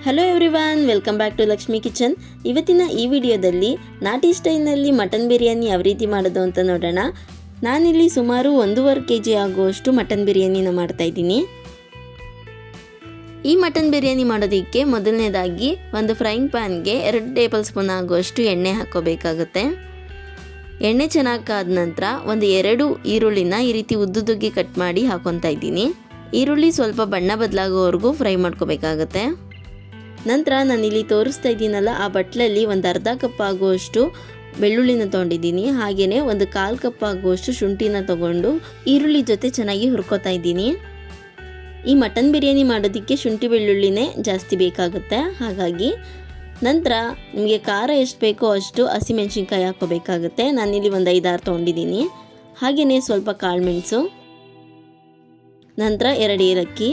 Hello everyone, welcome back to Lakshmi kitchen. ಇವತ್ತಿನ ಈ ವಿಡಿಯೋದಲ್ಲಿ ನಾಟಿ ಸ್ಟೈಲ್ನಲ್ಲಿ ಮಟನ್ ಬಿರಿಯಾನಿ ಯಾವ ರೀತಿ ಮಾಡೋದು ಅಂತ ನೋಡೋಣ. ನಾನಿಲ್ಲಿ ಸುಮಾರು 1.5 kg ಆಗುವಷ್ಟು ಮಟನ್ ಬಿರಿಯಾನಿನ ಮಾಡ್ತಾ ಇದ್ದೀನಿ. ಈ ಮಟನ್ ಬಿರಿಯಾನಿ ಮಾಡೋದಕ್ಕೆ ಮೊದಲನೇದಾಗಿ ಒಂದು ಫ್ರೈಯಿಂಗ್ ಪ್ಯಾನ್ಗೆ 2 ಟೇಬಲ್ ಸ್ಪೂನ್ ಆಗುವಷ್ಟು ಎಣ್ಣೆ ಹಾಕೋಬೇಕಾಗುತ್ತೆ. ಎಣ್ಣೆ ಚೆನ್ನಾಗಿ ಕಾದ ನಂತರ ಒಂದು 2 ಈರುಳ್ಳಿನ ಈ ರೀತಿ ಉದ್ದುದ್ದುಗೆ ಕಟ್ ಮಾಡಿ ಹಾಕೊತಾ ಇದ್ದೀನಿ. ಈರುಳ್ಳಿ ಸ್ವಲ್ಪ ಬಣ್ಣ ಬದಲಾಗೋವರೆಗೂ ಫ್ರೈ ಮಾಡ್ಕೋಬೇಕಾಗತ್ತೆ. ನಂತರ ನಾನಿಲ್ಲಿ ತೋರಿಸ್ತಾ ಇದ್ದೀನಲ್ಲ, ಆ ಬಟ್ಲಲ್ಲಿ ಒಂದು ಅರ್ಧ ಕಪ್ ಆಗುವಷ್ಟು ಬೆಳ್ಳುಳ್ಳಿನ ತೊಗೊಂಡಿದ್ದೀನಿ. ಹಾಗೆಯೇ ಒಂದು 1/4 ಕಪ್ ಆಗುವಷ್ಟು ಶುಂಠಿನ ತೊಗೊಂಡು ಈರುಳ್ಳಿ ಜೊತೆ ಚೆನ್ನಾಗಿ ಹುರ್ಕೋತಾ ಇದ್ದೀನಿ. ಈ ಮಟನ್ ಬಿರಿಯಾನಿ ಮಾಡೋದಕ್ಕೆ ಶುಂಠಿ ಬೆಳ್ಳುಳ್ಳಿನೇ ಜಾಸ್ತಿ ಬೇಕಾಗುತ್ತೆ. ಹಾಗಾಗಿ ನಂತರ ನಿಮಗೆ ಖಾರ ಎಷ್ಟು ಬೇಕೋ ಅಷ್ಟು ಹಸಿಮೆಣಸಿನ್ಕಾಯಿ ಹಾಕೋಬೇಕಾಗುತ್ತೆ. ನಾನಿಲ್ಲಿ ಒಂದು 5-6 ತೊಗೊಂಡಿದ್ದೀನಿ. ಹಾಗೆಯೇ ಸ್ವಲ್ಪ ಕಾಳುಮೆಣಸು, ನಂತರ 2 ಏಲಕ್ಕಿ,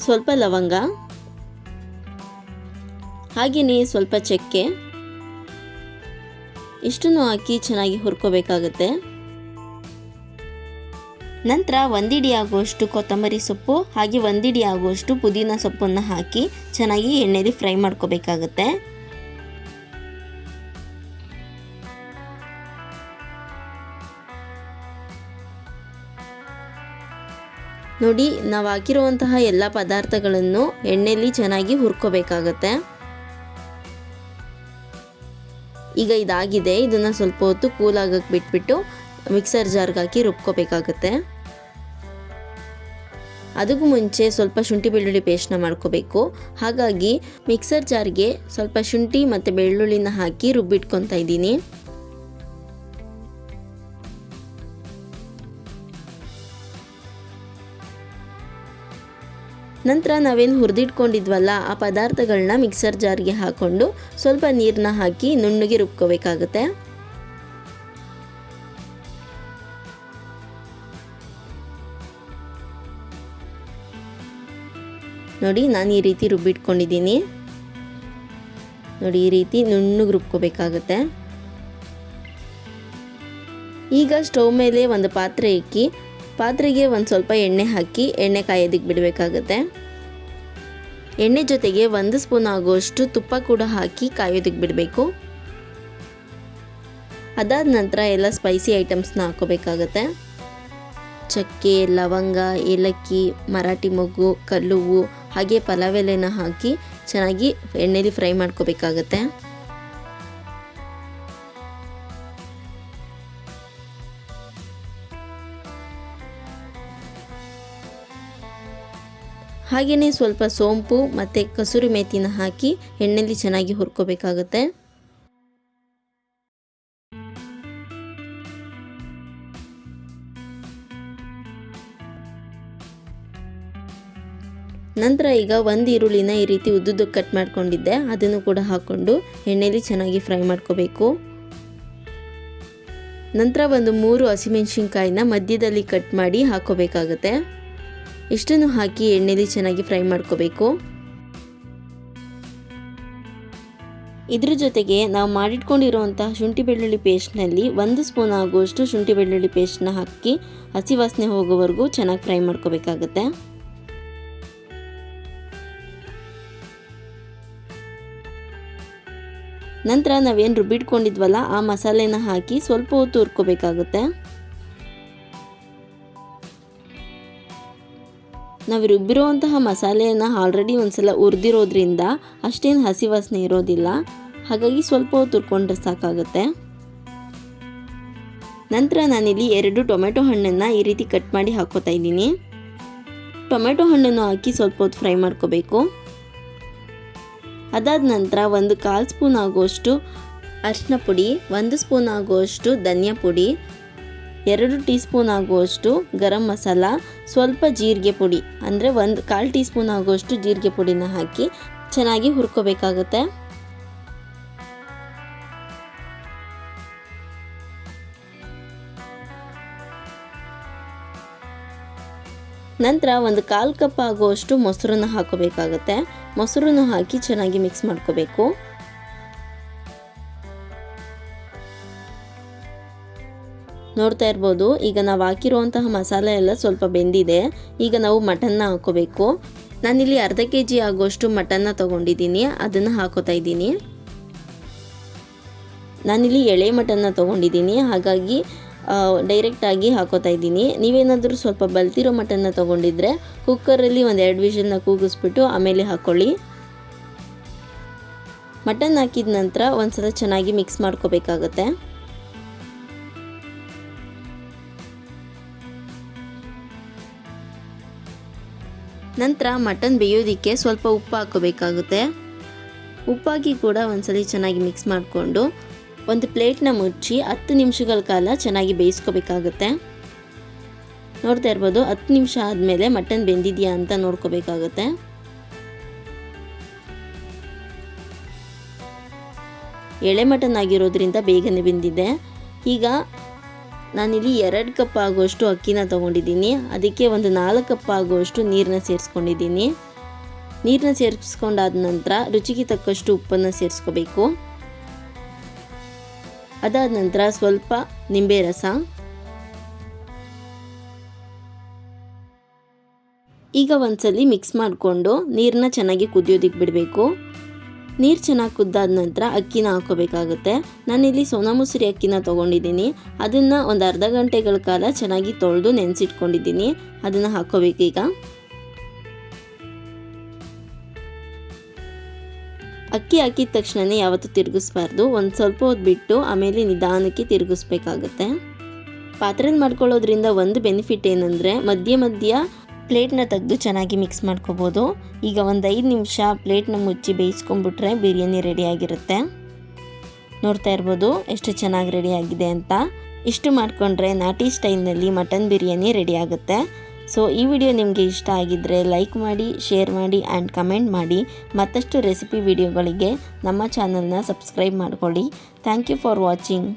ಸ್ವಲ್ಪ ಲವಂಗ, ಹಾಗೆಯೇ ಸ್ವಲ್ಪ ಚಕ್ಕೆ, ಇಷ್ಟನ್ನು ಹಾಕಿ ಚೆನ್ನಾಗಿ ಹುರ್ಕೋಬೇಕಾಗುತ್ತೆ. ನಂತರ 1 ಹಿಡಿ ಆಗುವಷ್ಟು ಕೊತ್ತಂಬರಿ ಸೊಪ್ಪು ಹಾಗೆ 1 ಹಿಡಿ ಆಗುವಷ್ಟು ಪುದೀನ ಸೊಪ್ಪನ್ನು ಹಾಕಿ ಚೆನ್ನಾಗಿ ಎಣ್ಣೆಯಲ್ಲಿ ಫ್ರೈ ಮಾಡ್ಕೋಬೇಕಾಗುತ್ತೆ. ನೋಡಿ, ನಾವು ಹಾಕಿರುವಂತಹ ಎಲ್ಲ ಪದಾರ್ಥಗಳನ್ನು ಎಣ್ಣೆಯಲ್ಲಿ ಚೆನ್ನಾಗಿ ಹುರ್ಕೋಬೇಕಾಗತ್ತೆ. ಈಗ ಇದಾಗಿದೆ. ಇದನ್ನು ಸ್ವಲ್ಪ ಹೊತ್ತು ಕೂಲ್ ಆಗಕ್ಕೆ ಬಿಟ್ಬಿಟ್ಟು ಮಿಕ್ಸರ್ ಜಾರ್ಗೆ ಹಾಕಿ ರುಬ್ಕೋಬೇಕಾಗತ್ತೆ. ಅದಕ್ಕೂ ಮುಂಚೆ ಸ್ವಲ್ಪ ಶುಂಠಿ ಬೆಳ್ಳುಳ್ಳಿ ಪೇಸ್ಟ್ನ ಮಾಡ್ಕೋಬೇಕು. ಹಾಗಾಗಿ ಮಿಕ್ಸರ್ ಜಾರ್ಗೆ ಸ್ವಲ್ಪ ಶುಂಠಿ ಮತ್ತು ಬೆಳ್ಳುಳ್ಳಿನ ಹಾಕಿ ರುಬ್ಬಿಟ್ಕೊತಾ ಇದ್ದೀನಿ. ನಂತರ ನಾವೇನು ಹುರಿದಿಟ್ಕೊಂಡಿದ್ವಲ್ಲ ಆ ಪದಾರ್ಥಗಳನ್ನ ಮಿಕ್ಸರ್ ಜಾರ್ಗೆ ಹಾಕ್ಕೊಂಡು ಸ್ವಲ್ಪ ನೀರನ್ನ ಹಾಕಿ ನುಣ್ಣಗೆ ರುಬ್ಕೋಬೇಕಾಗುತ್ತೆ. ನೋಡಿ, ನಾನು ಈ ರೀತಿ ರುಬ್ಬಿಟ್ಕೊಂಡಿದ್ದೀನಿ. ನೋಡಿ, ಈ ರೀತಿ ನುಣ್ಣಗೆ ರುಬ್ಕೋಬೇಕಾಗುತ್ತೆ. ಈಗ ಸ್ಟವ್ ಮೇಲೆ ಒಂದು ಪಾತ್ರೆ ಇಕ್ಕಿ ಪಾತ್ರೆಗೆ ಒಂದು ಸ್ವಲ್ಪ ಎಣ್ಣೆ ಹಾಕಿ ಎಣ್ಣೆ ಕಾಯೋದಕ್ಕೆ ಬಿಡಬೇಕಾಗುತ್ತೆ. ಎಣ್ಣೆ ಜೊತೆಗೆ 1 ಸ್ಪೂನ್ ಆಗುವಷ್ಟು ತುಪ್ಪ ಕೂಡ ಹಾಕಿ ಕಾಯೋದಕ್ಕೆ ಬಿಡಬೇಕು. ಅದಾದ ನಂತರ ಎಲ್ಲ ಸ್ಪೈಸಿ ಐಟಮ್ಸ್ನ ಹಾಕೋಬೇಕಾಗತ್ತೆ. ಚಕ್ಕೆ, ಲವಂಗ, ಏಲಕ್ಕಿ, ಮರಾಠಿ ಮೊಗ್ಗು, ಕಲ್ಲುವ್ವು ಹಾಗೆ ಪಲಾವ್ ಎಲೆನ ಹಾಕಿ ಚೆನ್ನಾಗಿ ಎಣ್ಣೆಲಿ ಫ್ರೈ ಮಾಡ್ಕೋಬೇಕಾಗತ್ತೆ. ಹಾಗೆಯೇ ಸ್ವಲ್ಪ ಸೋಂಪು ಮತ್ತು ಕಸೂರಿ ಮೇಥಿನ ಹಾಕಿ ಎಣ್ಣೆಯಲ್ಲಿ ಚೆನ್ನಾಗಿ ಹುರ್ಕೋಬೇಕಾಗುತ್ತೆ. ನಂತರ ಈಗ 1 ಈರುಳ್ಳಿನ ಈ ರೀತಿ ಉದ್ದುದ್ದಕ್ಕೆ ಕಟ್ ಮಾಡ್ಕೊಂಡಿದ್ದೆ, ಅದನ್ನು ಕೂಡ ಹಾಕ್ಕೊಂಡು ಎಣ್ಣೆಯಲ್ಲಿ ಚೆನ್ನಾಗಿ ಫ್ರೈ ಮಾಡ್ಕೋಬೇಕು. ನಂತರ ಒಂದು 3 ಹಸಿಮೆಣಸಿನ್ಕಾಯಿನ ಮಧ್ಯದಲ್ಲಿ ಕಟ್ ಮಾಡಿ ಹಾಕೋಬೇಕಾಗುತ್ತೆ. ಇಷ್ಟನ್ನು ಹಾಕಿ ಎಣ್ಣೆಯಲ್ಲಿ ಚೆನ್ನಾಗಿ ಫ್ರೈ ಮಾಡ್ಕೋಬೇಕು. ಇದ್ರ ಜೊತೆಗೆ ನಾವು ಮಾಡಿಟ್ಕೊಂಡಿರುವಂತಹ ಶುಂಠಿ ಬೆಳ್ಳುಳ್ಳಿ ಪೇಸ್ಟ್ನಲ್ಲಿ 1 ಸ್ಪೂನ್ ಆಗುವಷ್ಟು ಶುಂಠಿ ಬೆಳ್ಳುಳ್ಳಿ ಪೇಸ್ಟ್ನ ಹಾಕಿ ಹಸಿ ವಾಸನೆ ಹೋಗೋವರೆಗೂ ಚೆನ್ನಾಗಿ ಫ್ರೈ ಮಾಡ್ಕೋಬೇಕಾಗುತ್ತೆ. ನಂತರ ನಾವೇನು ರುಬ್ಬಿಟ್ಕೊಂಡಿದ್ವಲ್ಲ ಆ ಮಸಾಲೆನ ಹಾಕಿ ಸ್ವಲ್ಪ ಹೊತ್ತು ಹುರ್ಕೋಬೇಕಾಗುತ್ತೆ. ನಾವು ರುಬ್ಬಿರುವಂತಹ ಮಸಾಲೆಯನ್ನು ಆಲ್ರೆಡಿ ಒಂದ್ಸಲ ಹುರಿದಿರೋದ್ರಿಂದ ಅಷ್ಟೇನು ಹಸಿ ವಾಸನೆ ಇರೋದಿಲ್ಲ. ಹಾಗಾಗಿ ಸ್ವಲ್ಪ ಹೊತ್ತು ಹುರ್ಕೊಂಡ್ರೆ ಸಾಕಾಗುತ್ತೆ. ನಂತರ ನಾನಿಲ್ಲಿ 2 ಟೊಮೆಟೊ ಹಣ್ಣನ್ನು ಈ ರೀತಿ ಕಟ್ ಮಾಡಿ ಹಾಕೋತಾ ಇದ್ದೀನಿ. ಟೊಮೆಟೊ ಹಣ್ಣನ್ನು ಹಾಕಿ ಸ್ವಲ್ಪ ಹೊತ್ತು ಫ್ರೈ ಮಾಡ್ಕೋಬೇಕು. ಅದಾದ ನಂತರ ಒಂದು 1/4 ಸ್ಪೂನ್ ಆಗುವಷ್ಟು ಅರಿಶಿನ ಪುಡಿ, 1 ಸ್ಪೂನ್ ಆಗುವಷ್ಟು ಧನಿಯಾ ಪುಡಿ, 2 ಟೀ ಸ್ಪೂನ್ ಆಗುವಷ್ಟು ಗರಂ ಮಸಾಲ, ಸ್ವಲ್ಪ ಜೀರಿಗೆ ಪುಡಿ ಅಂದರೆ 1/4 ಟೀ ಸ್ಪೂನ್ ಆಗುವಷ್ಟು ಜೀರಿಗೆ ಪುಡಿನ ಹಾಕಿ ಚೆನ್ನಾಗಿ ಹುರ್ಕೋಬೇಕಾಗುತ್ತೆ. ನಂತರ ಒಂದು 1/4 ಕಪ್ ಆಗುವಷ್ಟು ಮೊಸರನ್ನ ಹಾಕೋಬೇಕಾಗುತ್ತೆ. ಮೊಸರನ್ನು ಹಾಕಿ ಚೆನ್ನಾಗಿ ಮಿಕ್ಸ್ ಮಾಡ್ಕೋಬೇಕು. ನೋಡ್ತಾ ಇರ್ಬೋದು, ಈಗ ನಾವು ಹಾಕಿರುವಂತಹ ಮಸಾಲೆ ಎಲ್ಲ ಸ್ವಲ್ಪ ಬೆಂದಿದೆ. ಈಗ ನಾವು ಮಟನ್ನ ಹಾಕೋಬೇಕು. ನಾನಿಲ್ಲಿ ಅರ್ಧ kg ಆಗುವಷ್ಟು ಮಟನ್ನ ತೊಗೊಂಡಿದ್ದೀನಿ, ಅದನ್ನು ಹಾಕೋತಾ ಇದ್ದೀನಿ. ನಾನಿಲ್ಲಿ ಎಳೆ ಮಟನ್ನ ತೊಗೊಂಡಿದ್ದೀನಿ, ಹಾಗಾಗಿ ಡೈರೆಕ್ಟಾಗಿ ಹಾಕೋತಾ ಇದ್ದೀನಿ. ನೀವೇನಾದರೂ ಸ್ವಲ್ಪ ಬಲ್ತಿರೋ ಮಟನ್ನ ತೊಗೊಂಡಿದ್ರೆ ಕುಕ್ಕರಲ್ಲಿ ಒಂದು 2 ವಿಷಲ್ನ ಕೂಗಿಸ್ಬಿಟ್ಟು ಆಮೇಲೆ ಹಾಕ್ಕೊಳ್ಳಿ. ಮಟನ್ ಹಾಕಿದ ನಂತರ ಒಂದ್ಸಲ ಚೆನ್ನಾಗಿ ಮಿಕ್ಸ್ ಮಾಡ್ಕೋಬೇಕಾಗತ್ತೆ. ನಂತರ ಮಟನ್ ಬೇಯೋದಕ್ಕೆ ಸ್ವಲ್ಪ ಉಪ್ಪು ಹಾಕೋಬೇಕಾಗುತ್ತೆ. ಉಪ್ಪಾಕಿ ಕೂಡ ಒಂದ್ಸಲಿ ಚೆನ್ನಾಗಿ ಮಿಕ್ಸ್ ಮಾಡಿಕೊಂಡು ಒಂದು ಪ್ಲೇಟ್ನ ಮುಚ್ಚಿ 10 ನಿಮಿಷಗಳ ಕಾಲ ಚೆನ್ನಾಗಿ ಬೇಯಿಸ್ಕೋಬೇಕಾಗುತ್ತೆ. ನೋಡ್ತಾ ಇರ್ಬೋದು, 10 ನಿಮಿಷ ಆದಮೇಲೆ ಮಟನ್ ಬೆಂದಿದೆಯಾ ಅಂತ ನೋಡ್ಕೋಬೇಕಾಗುತ್ತೆ. ಎಳೆ ಮಟನ್ ಆಗಿರೋದ್ರಿಂದ ಬೇಗನೆ ಬೆಂದಿದೆ. ಈಗ ನಾನಿಲ್ಲಿ 2 ಕಪ್ ಆಗುವಷ್ಟು ಅಕ್ಕಿನ ತೊಗೊಂಡಿದ್ದೀನಿ. ಅದಕ್ಕೆ ಒಂದು 4 ಕಪ್ ಆಗುವಷ್ಟು ನೀರನ್ನ ಸೇರಿಸ್ಕೊಂಡಿದ್ದೀನಿ. ನೀರನ್ನ ಸೇರಿಸ್ಕೊಂಡಾದ ನಂತರ ರುಚಿಗೆ ತಕ್ಕಷ್ಟು ಉಪ್ಪನ್ನು ಸೇರಿಸ್ಕೋಬೇಕು. ಅದಾದ ನಂತರ ಸ್ವಲ್ಪ ನಿಂಬೆ ರಸ. ಈಗ ಒಂದ್ಸಲಿ ಮಿಕ್ಸ್ ಮಾಡಿಕೊಂಡು ನೀರನ್ನ ಚೆನ್ನಾಗಿ ಕುದಿಯೋದಕ್ಕೆ ಬಿಡಬೇಕು. ನೀರು ಚೆನ್ನಾಗಿ ಕುದ್ದಾದ ನಂತರ ಅಕ್ಕಿನ ಹಾಕೋಬೇಕಾಗುತ್ತೆ. ನಾನಿಲ್ಲಿ ಸೋನಾ ಮಸೂರಿ ಅಕ್ಕಿನ ತೊಗೊಂಡಿದ್ದೀನಿ. ಅದನ್ನು ಒಂದು ಅರ್ಧ ಗಂಟೆಗಳ ಕಾಲ ಚೆನ್ನಾಗಿ ತೊಳೆದು ನೆನೆಸಿಟ್ಕೊಂಡಿದ್ದೀನಿ. ಅದನ್ನು ಹಾಕೋಬೇಕೀಗ. ಅಕ್ಕಿ ಹಾಕಿದ ತಕ್ಷಣವೇ ಯಾವತ್ತೂ ತಿರುಗಿಸ್ಬಾರ್ದು. ಒಂದು ಸ್ವಲ್ಪ ಹೊತ್ತು ಬಿಟ್ಟು ಆಮೇಲೆ ನಿಧಾನಕ್ಕೆ ತಿರುಗಿಸ್ಬೇಕಾಗುತ್ತೆ. ಪಾತ್ರೆಯಲ್ಲಿ ಮಾಡ್ಕೊಳ್ಳೋದ್ರಿಂದ ಒಂದು ಬೆನಿಫಿಟ್ ಏನಂದರೆ ಮಧ್ಯ ಪ್ಲೇಟ್ನ ತೆಗೆದು ಚೆನ್ನಾಗಿ ಮಿಕ್ಸ್ ಮಾಡ್ಕೋಬೋದು. ಈಗ ಒಂದು 5 ನಿಮಿಷ ಪ್ಲೇಟ್ನ ಮುಚ್ಚಿ ಬೇಯಿಸ್ಕೊಂಡ್ಬಿಟ್ರೆ ಬಿರಿಯಾನಿ ರೆಡಿಯಾಗಿರುತ್ತೆ. ನೋಡ್ತಾ ಇರ್ಬೋದು ಎಷ್ಟು ಚೆನ್ನಾಗಿ ರೆಡಿಯಾಗಿದೆ ಅಂತ. ಇಷ್ಟು ಮಾಡಿಕೊಂಡ್ರೆ ನಾಟಿ ಸ್ಟೈಲ್ನಲ್ಲಿ ಮಟನ್ ಬಿರಿಯಾನಿ ರೆಡಿ ಆಗುತ್ತೆ. ಸೊ ಈ ವಿಡಿಯೋ ನಿಮಗೆ ಇಷ್ಟ ಆಗಿದ್ದರೆ ಲೈಕ್ ಮಾಡಿ, ಶೇರ್ ಮಾಡಿ ಆ್ಯಂಡ್ ಕಮೆಂಟ್ ಮಾಡಿ. ಮತ್ತಷ್ಟು ರೆಸಿಪಿ ವಿಡಿಯೋಗಳಿಗೆ ನಮ್ಮ ಚಾನಲ್ನ ಸಬ್ಸ್ಕ್ರೈಬ್ ಮಾಡ್ಕೊಳ್ಳಿ. Thank you for watching.